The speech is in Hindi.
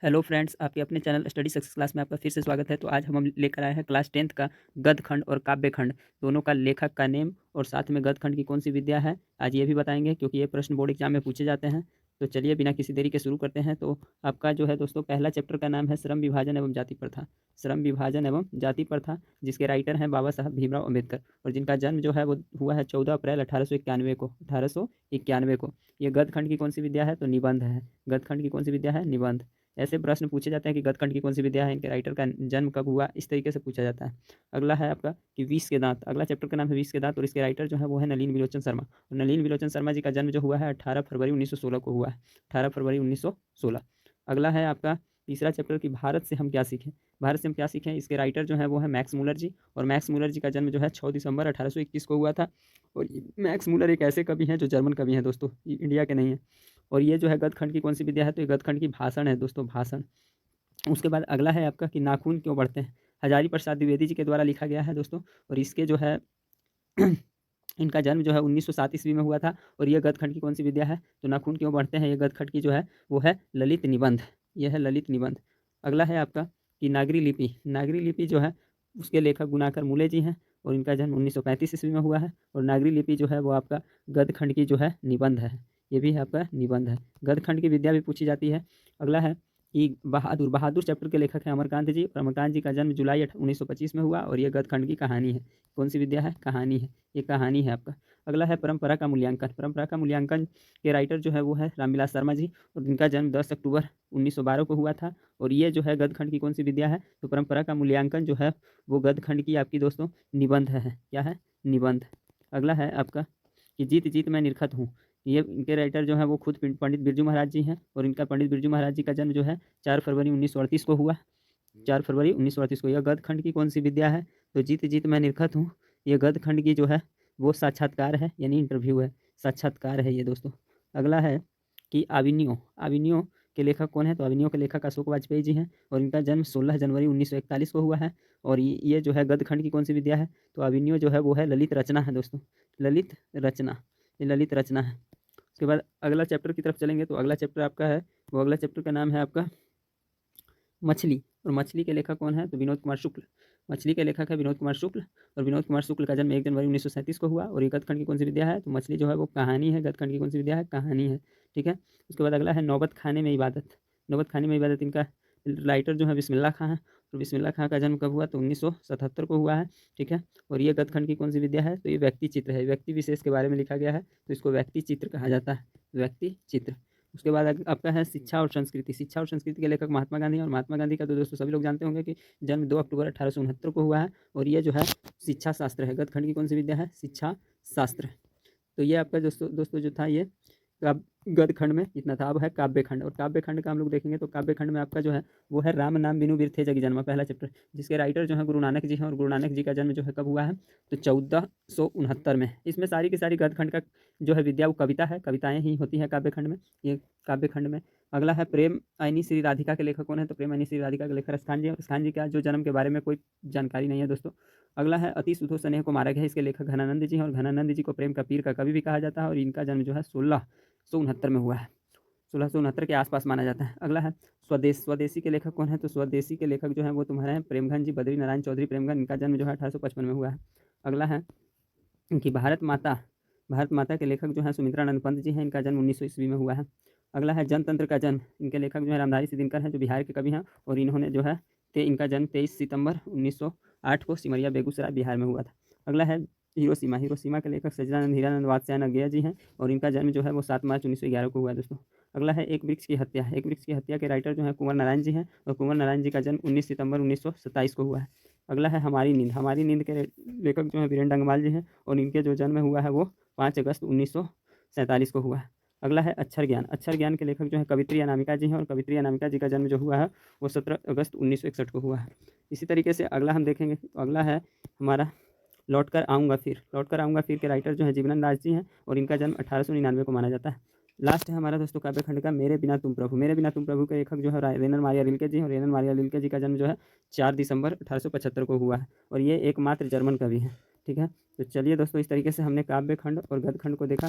हेलो फ्रेंड्स, आपके अपने चैनल स्टडी सक्सेस क्लास में आपका फिर से स्वागत है। तो आज हम लेकर आए हैं क्लास 10th का गद्य खंड और काव्य खंड दोनों का लेखक का नेम और साथ में गद्य खंड की कौन सी विद्या है आज ये भी बताएंगे, क्योंकि ये प्रश्न बोर्ड एग्जाम में पूछे जाते हैं। तो चलिए बिना किसी देरी के शुरू करते हैं। तो आपका जो है दोस्तों पहला चैप्टर का नाम है श्रम विभाजन एवं जाति प्रथा। श्रम विभाजन एवं जाति प्रथा, जिसके राइटर हैं बाबा साहब भीमराव अम्बेडकर और जिनका जन्म जो है वो हुआ है 14 अप्रैल 1891 को। ये गद्य खंड की कौन सी विद्या है? तो निबंध है। गद्य खंड की कौन सी विद्या है? निबंध। ऐसे प्रश्न पूछे जाते हैं कि गद्य खंड की कौन सी विद्या है, इनके राइटर का जन्म कब हुआ, इस तरीके से पूछा जाता है। अगला है आपका कि विष के दांत। अगला चैप्टर का नाम है विष के दांत और इसके राइटर जो है वो है नलिन विलोचन शर्मा। और नलिन विलोचन शर्मा जी का जन्म जो हुआ है 18 फरवरी 1916 को हुआ है। 18 फरवरी 1916। अगला है आपका तीसरा चैप्टर कि भारत से हम क्या सीखें। भारत से हम क्या सीखें, इसके राइटर जो है वो है मैक्स मूलर जी। और मैक्स मूलर जी का जन्म जो है 6 दिसंबर 1821 को हुआ था। और मैक्स मूलर एक ऐसे कवि हैं जो जर्मन कवि हैं दोस्तों, इंडिया के नहीं हैं। और ये जो है गद्य खंड की कौन सी विद्या है? तो ये गद्य खंड की भाषण है दोस्तों, भाषण। उसके बाद अगला है आपका कि नाखून क्यों बढ़ते हैं। हजारी प्रसाद द्विवेदी जी के द्वारा लिखा गया है दोस्तों। और इसके जो है इनका जन्म जो है 1907 ईस्वी में हुआ था। और ये गद्य खंड की कौन सी विद्या है? तो नाखून क्यों बढ़ते हैं, ये गद्य खंड की जो है वो है ललित निबंध। यह है ललित निबंध। अगला है आपका कि नागरी लिपि। नागरी लिपि जो है उसके लेखक गुणाकर मूले जी हैं और इनका जन्म 1935 ईस्वी में हुआ है। और नागरी लिपि जो है वो आपका गद्य खंड की जो है निबंध है। ये भी आपका निबंध है। गद्य खंड की विद्या भी पूछी जाती है। अगला है कि बहादुर। बहादुर चैप्टर के लेखक हैं अमरकांत जी और अमरकांत जी का जन्म जुलाई 1925 में हुआ। और ये गद्य खंड की कहानी है। कौन सी विद्या है? कहानी है। ये कहानी है आपका। अगला है परंपरा का मूल्यांकन। परंपरा का मूल्यांकन के राइटर जो है वो है रामविलास शर्मा जी और इनका जन्म 10 अक्टूबर 1912 को हुआ था। और ये जो है गद्य खंड की कौन सी विद्या है? तो परंपरा का मूल्यांकन जो है वो गद्य खंड की आपकी दोस्तों निबंध है। क्या है? निबंध। अगला है आपका कि जीत जीत मैं निरखत हूँ। ये इनके राइटर जो है वो खुद पंडित बिरजू महाराज जी हैं। और इनका पंडित बिरजू महाराज जी का जन्म जो है 4 फरवरी 1938 को हुआ। 4 फरवरी 1938 को। यह गद्य खंड की कौन सी विद्या है? तो जीत जीत मैं निरखत हूँ। ये गद्य खंड की जो है वो साक्षात्कार है, यानी इंटरव्यू है, साक्षात्कार है ये दोस्तों। अगला है कि आविनियो। आविनियो के लेखक कौन है? तो आविनियो के लेखक अशोक वाजपेयी जी हैं और इनका जन्म 16 जनवरी 1941 को हुआ है। और ये जो है गद्य खंड की कौन सी विद्या है? तो आविनियो जो है वो है ललित रचना है दोस्तों, ललित रचना। ये ललित रचना है। उसके बाद अगला चैप्टर की तरफ चलेंगे तो अगला चैप्टर आपका है वो अगला चैप्टर का नाम है आपका मछली। और मछली के लेखक कौन है? तो विनोद कुमार शुक्ल। मछली के लेखक है विनोद कुमार शुक्ल और विनोद कुमार शुक्ल का जन्म 1 जनवरी 1937 को हुआ। और ये गद्य खंड की कौन सी विद्या है? तो मछली जो है वो कहानी है। गद्य खंड की कौन सी विद्या है? कहानी है। ठीक है। उसके बाद अगला है नौबत खाने में इबादत। नौबत खाने में इबादत इनका राइटर जो है बिस्मिल्लाह खां है। और बिस्मिल्लाह खां का जन्म कब हुआ? तो 1977 को हुआ है। ठीक है। और ये गद्य खंड की कौन सी विद्या है? तो ये व्यक्ति चित्र है। व्यक्ति विशेष के बारे में लिखा गया है तो इसको व्यक्ति चित्र कहा जाता है, व्यक्ति चित्र। उसके बाद आपका है शिक्षा और संस्कृति। शिक्षा और संस्कृति के लेखक महात्मा गांधी और महात्मा गांधी का तो दोस्तों सभी लोग जानते होंगे कि जन्म 2 अक्टूबर 1869 को हुआ है। और ये जो है शिक्षा शास्त्र है। गद्य खंड की कौन सी विद्या है? शिक्षा शास्त्र। तो ये आपका दोस्तों दोस्तों जो था ये गद्य खंड में इतना था। अब है काव्य खंड। और काव्य खंड का हम लोग देखेंगे तो काव्य खंड में आपका जो है वो है राम नाम बिनु बिर थे जग जन्मा, पहला चैप्टर, जिसके राइटर जो है गुरु नानक जी हैं। और गुरु नानक जी का जन्म जो है कब हुआ है? तो 1469 में। इसमें सारी की सारी गद्य खंड का जो है विद्या वो कविता है, कविताएं ही होती हैं काव्य खंड में, ये काव्य खंड में। अगला है प्रेम आइनी श्री राधिका के लेखक कौन है? तो प्रेम आइनी श्री राधिका के लेखक स्थान जी। स्थान जी का जो जन्म के बारे में कोई जानकारी नहीं है दोस्तों। अगला है अति सुधो स्नेह को मारा गया। इसके लेखक घनानंद जी हैं और घनानंद जी को प्रेम का पीर का कवि भी कहा जाता है। और इनका जन्म जो है 1669 में हुआ है। 1669 के आसपास माना जाता है। अगला है स्वदेश। स्वदेशी के लेखक कौन है? तो स्वदेशी के लेखक जो है वो तुम्हारे हैं प्रेमघन जी, बद्री नारायण चौधरी प्रेमघन। इनका जन्म जो है 1855 में हुआ है। अगला है कि भारत माता। भारत माता के लेखक जो है सुमित्रानंद पंत जी हैं। इनका जन्म 1900 ईस्वी में हुआ है। अगला है जनतंत्र का जन्म। इनके लेखक जो है रामधारी सिद्धिनकर हैं जो बिहार के कवि हैं। और इन्होंने जो है इनका जन्म 23 सितंबर 1908 को सिमरिया बेगूसराय बिहार में हुआ था। अगला है हिरोशिमा। हिरोशिमा के लेखक सच्चिदानंद हीरानंद वात्स्यायन अज्ञेय जी हैं। और इनका जन्म जो है वो 7 मार्च 1911 को हुआ है दोस्तों। अगला है एक वृक्ष की हत्या। एक वृक्ष की हत्या के राइटर जो है कुंवर नारायण जी हैं। और कुंवर नारायण जी का जन्म 19 सितंबर 1927 को हुआ है। अगला है हमारी नींद। हमारी नींद के लेखक जो है वीरेंद्र डंगमाल जी हैं। और इनके जो जन्म हुआ है वो 5 अगस्त 1947 को हुआ है। अगला है अक्षर ज्ञान। अक्षर ज्ञान के लेखक जो है कवित्री अनामिका जी हैं। और कवित्री अनामिका जी का जन्म जो हुआ है वो 17 अगस्त 1961 को हुआ है। इसी तरीके से अगला हम देखेंगे तो अगला है हमारा लौट कर आऊँगा फिर। लौट कर आऊँगा फिर के राइटर जो है जीवनानंद दास जी हैं। और इनका जन्म 1899 को माना जाता है। लास्ट है हमारा दोस्तों काव्य खंड का मेरे बिना तुम प्रभु। मेरे बिना तुम प्रभु के लेखक जो है रेनर मारिया रिल्के जी हैं। और रेनर मारिया रिल्के जी का जन्म जो है 4 दिसंबर 1875 को हुआ है। और ये एकमात्र जर्मन कवि हैं। ठीक है। तो चलिए दोस्तों इस तरीके से हमने काव्य खंड और गद्य खंड को देखा।